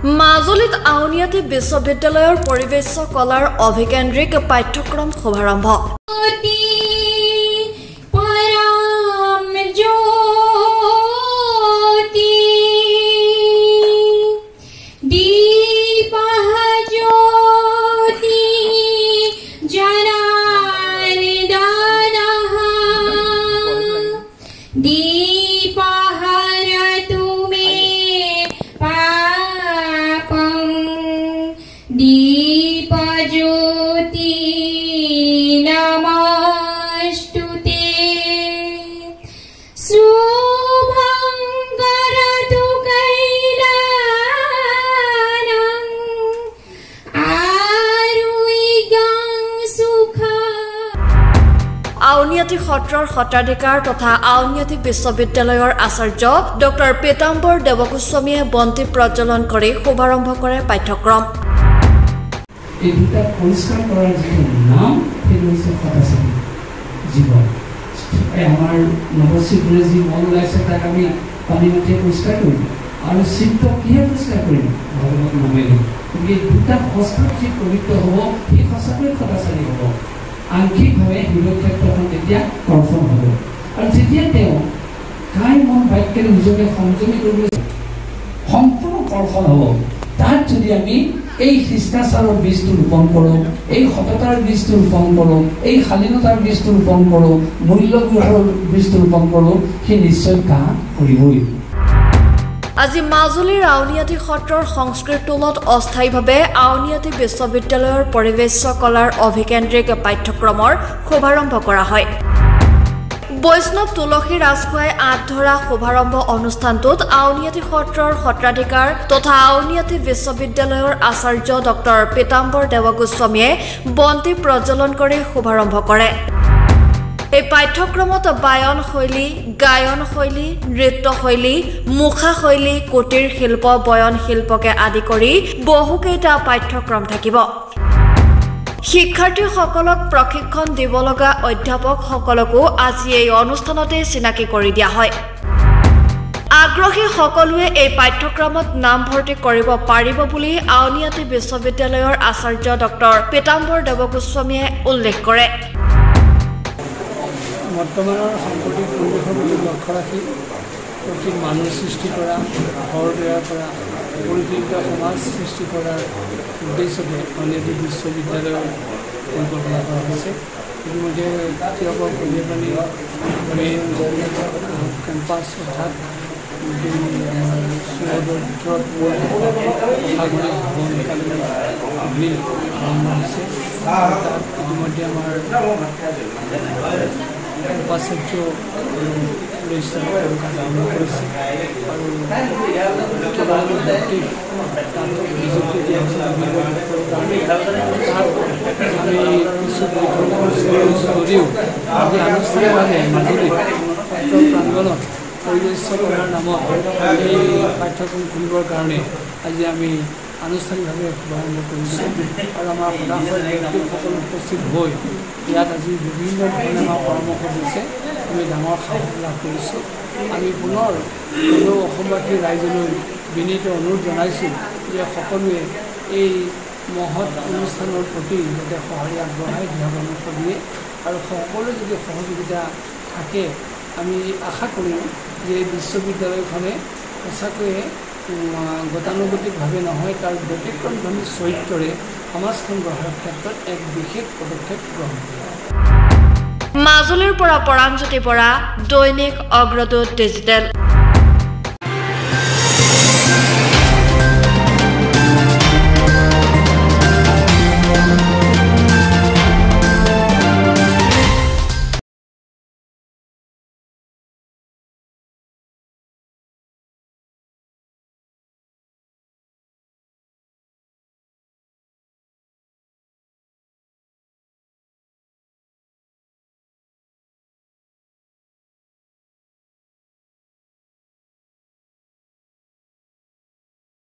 মাজুলীত আউনীআটী বিশ্ববিদ্যালয়ৰ পৰিৱেশ কলাৰ অভিকেন্দ্ৰিক পাঠ্যক্ৰম শুভাৰম্ভ। আউনীআটী সত্ৰৰ সত্ৰাধিকাৰ তথা আউনীআটী বিশ্ববিদ্যালয়ৰ আচাৰ্য ডক্টৰ পীতাম্বৰ দেৱগোস্বামীয়ে বন্তি প্ৰজ্বলন কৰি শুভাৰম্ভ কৰে পাঠ্যক্ৰম। এই দুটা পৰিষ্কাৰ কৰাৰ যিটো নাম সেইটো হৈছে সদাচাৰী জীৱন। আমাৰ নৱশিৱৰে যি মন ওলাইছে তাক আমি পানী মাটিয়ে পৰিষ্কাৰ কৰিম আৰু চিত্ৰ কিহে পৰিষ্কাৰ কৰিম ভগৱত নামেৰে। গতিকে দুটা সংস্কাৰ যি পবিত্ৰ হ'ব সেই সঁচাকৈয়ে সদাচাৰী হ'ব। আংশিকভাৱে হৃদয় ক্ষেত্ৰখন তেতিয়া কৰ্ষণ হ'ব আৰু যেতিয়া তেওঁ কাই মন বাক্যেৰে নিজকে সংযমী কৰিবলৈ সম্পূৰ্ণ কৰ্ষণ হ'ব। তাত যদি আমি এই শিষ্টাচাৰৰ বীজটো ৰোপণ কৰোঁ, এই সততাৰ বীজটো ৰোপণ কৰোঁ, এই শালীনতাৰ বীজটো ৰোপণ কৰোঁ, মূল্যবোধৰ বীজটো ৰোপণ কৰোঁ, সি নিশ্চয় কাহ কৰিবই। আজি মাজুলীৰ আউনীআটী সত্ৰৰ সংস্কৃত টোলত অস্থায়ীভাৱে আউনীআটী বিশ্ববিদ্যালয়ৰ পৰিৱেশ কলাৰ অভিকেন্দ্ৰিক পাঠ্যক্ৰমৰ শুভাৰম্ভ কৰা হয়। বৈষ্ণৱ তুলসী ৰাজখোৱাই আঁত ধৰা শুভাৰম্ভ অনুষ্ঠানটোত আউনীআটী সত্ৰৰ সত্ৰাধিকাৰ তথা আউনীআটী বিশ্ববিদ্যালয়ৰ আচাৰ্য ডক্টৰ পীতাম্বৰ দেৱগোস্বামীয়ে বন্তি প্ৰজ্বলন কৰি শুভাৰম্ভ কৰে। এই পাঠ্যক্ৰমত বায়ন শৈলী, গায়ন শৈলী, নৃত্য শৈলী, মুখা শৈলী, কুটিৰ শিল্প, বয়ন শিল্পকে আদি কৰি বহুকেইটা পাঠ্যক্ৰম থাকিব। শিক্ষাৰ্থীসকলক প্ৰশিক্ষণ দিব লগা অধ্যাপকসকলকো আজি এই অনুষ্ঠানতে চিনাকি কৰি দিয়া হয়। আগ্ৰহী সকলোৱে এই পাঠ্যক্ৰমত নামভৰ্তি কৰিব পাৰিব বুলি আউনীআটী বিশ্ববিদ্যালয়ৰ আচাৰ্য ডক্টৰ পীতাম্বৰ দেৱগোস্বামীয়ে উল্লেখ কৰে। বৰ্তমানৰ সাম্প্ৰতিক পৰিৱেশৰ প্ৰতি লক্ষ্য ৰাখি প্ৰতি মানুহ সৃষ্টি কৰা, ঘৰ তৈয়াৰ কৰা, পৰিকল্পিত সমাজ সৃষ্টি কৰাৰ উদ্দেশ্যতে আউনীআটী বিশ্ববিদ্যালয়ৰ পৰিকল্পনা কৰা হৈছে। ইতিমধ্যে তেওঁলোকৰ কলিয়াপানী মেইন কেম্পাছ অৰ্থাৎ আমাৰ চৌহদৰ ভিতৰত প্ৰশাসনিক ভৱন একাডেমী আৰম্ভ হৈছে। তাত ইতিমধ্যে আমাৰ উপাচাৰ্য ৰেজিষ্ট্ৰাৰ কাম আৰম্ভ কৰিছে আৰু কেইবাজনো ব্যক্তিক তাত নিযুক্তি দিয়া হৈছে বিভিন্ন বিষয়ৰ কাৰণে। তাত আমি কিছু যদিও আজি আনুষ্ঠানিকভাৱে মাজুলীত সত্ৰৰ প্ৰাংগণত পৰিৱেশ কলাৰ নামত এই পাঠ্যক্ৰম খুলিবৰ কাৰণে আজি আমি আনুষ্ঠানিকভাৱে শুভাৰম্ভ কৰিছোঁ আৰু আমাৰ সদাশয় ব্যক্তিসকল উপস্থিত হৈ ইয়াত আজি বিভিন্ন ধৰণে আমাৰ পৰামৰ্শ দিছে। আমি ডাঙৰ সাহস লাভ কৰিছোঁ। আমি পুনৰ হ'লেও অসমবাসী ৰাইজলৈ বিনীত অনুৰোধ জনাইছোঁ যে সকলোৱে এই মহৎ অনুষ্ঠানৰ প্ৰতি যাতে সঁহাৰি আগবঢ়াই দিহা পৰামৰ্শ দিয়ে আৰু সকলোৱে যদি সহযোগিতা থাকে আমি আশা কৰিম যে এই বিশ্ববিদ্যালয়খনে সঁচাকৈয়ে গতানুগতিকভাৱে নহয় তাৰ ব্যতিক্ৰমধৰ্মী চৰিত্ৰৰে সমাজখন গঢ়াৰ ক্ষেত্ৰত এক বিশেষ পদক্ষেপ গ্ৰহণ কৰে। মাজুলীৰ পৰা পৰাঞ্জ্যোতি বৰা, দৈনিক অগ্ৰদূত ডিজিটেল।